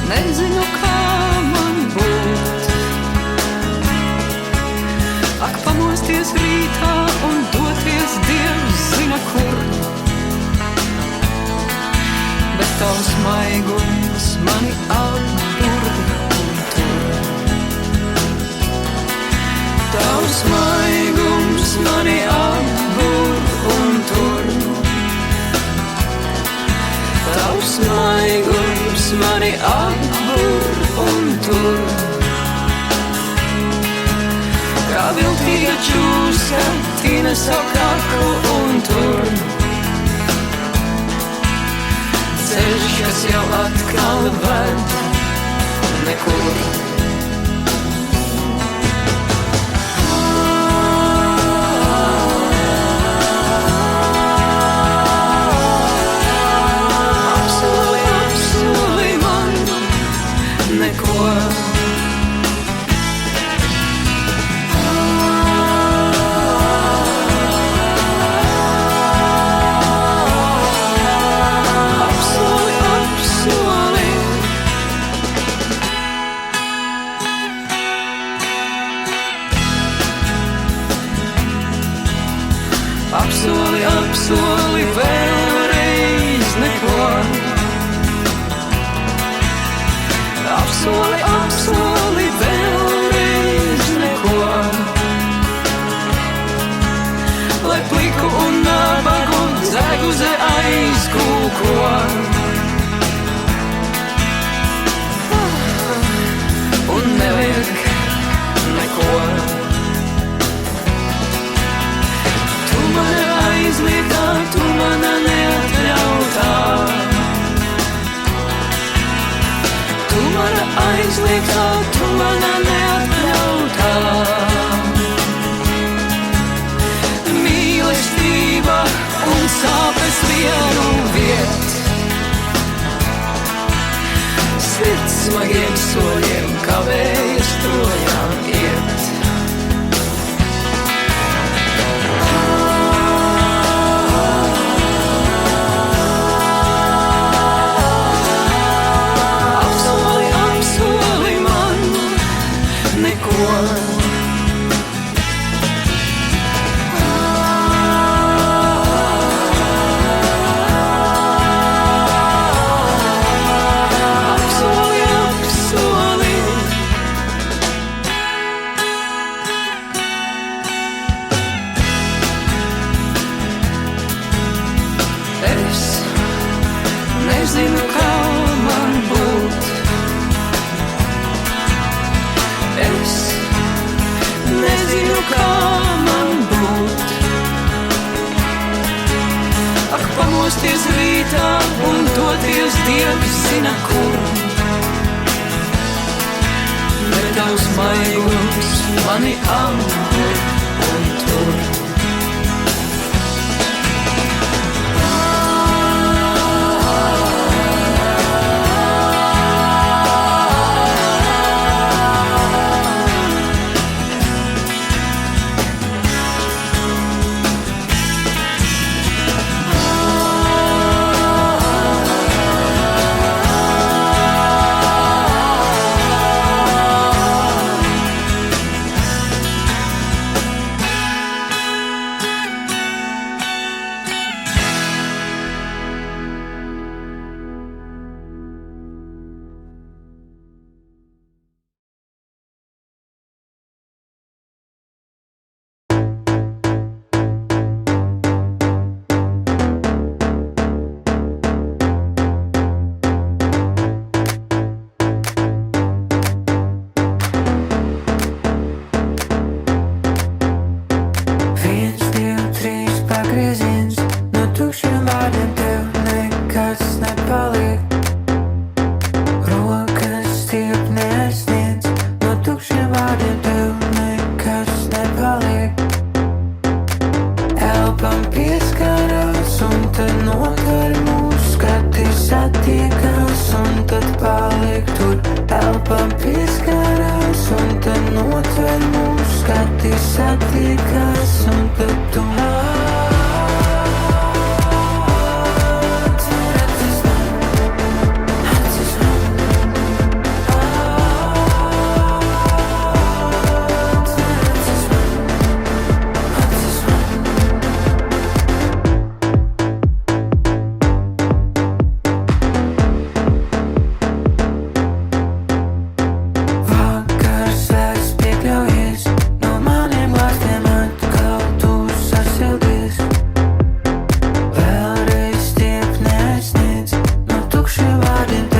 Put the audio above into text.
nezinu, kā man būt. Ak, pamosties rītā un doties Dievs zina kur. Bet tavs maigums mani attur un tur. Tavs maigums mani attur un tur. Tavs maigums mani attur un tur. Kā viltīga čūska tīna savu kaklu un tur. Ceļš, kas jau atkal ved nekur. Apsoli man neko. Apsoli vēlreiz neko. Apsoli vēlreiz neko. Lai pliku un nabagu dzeguze aizkūko. Un nevajag neko. Aizliegtā, tu mana neatļautā. Tu mana aizliegtā, tu mana neatļautā. Mīlestība un sāpes vienu viet. Sirds smagiem soļiem kavējas projām iet. Nezinu, kā man būt. Es nezinu, kā man būt. Ak, pamosties rītā un doties Dievs zina kur. Bet tavs maigums mani attur un tur. riding.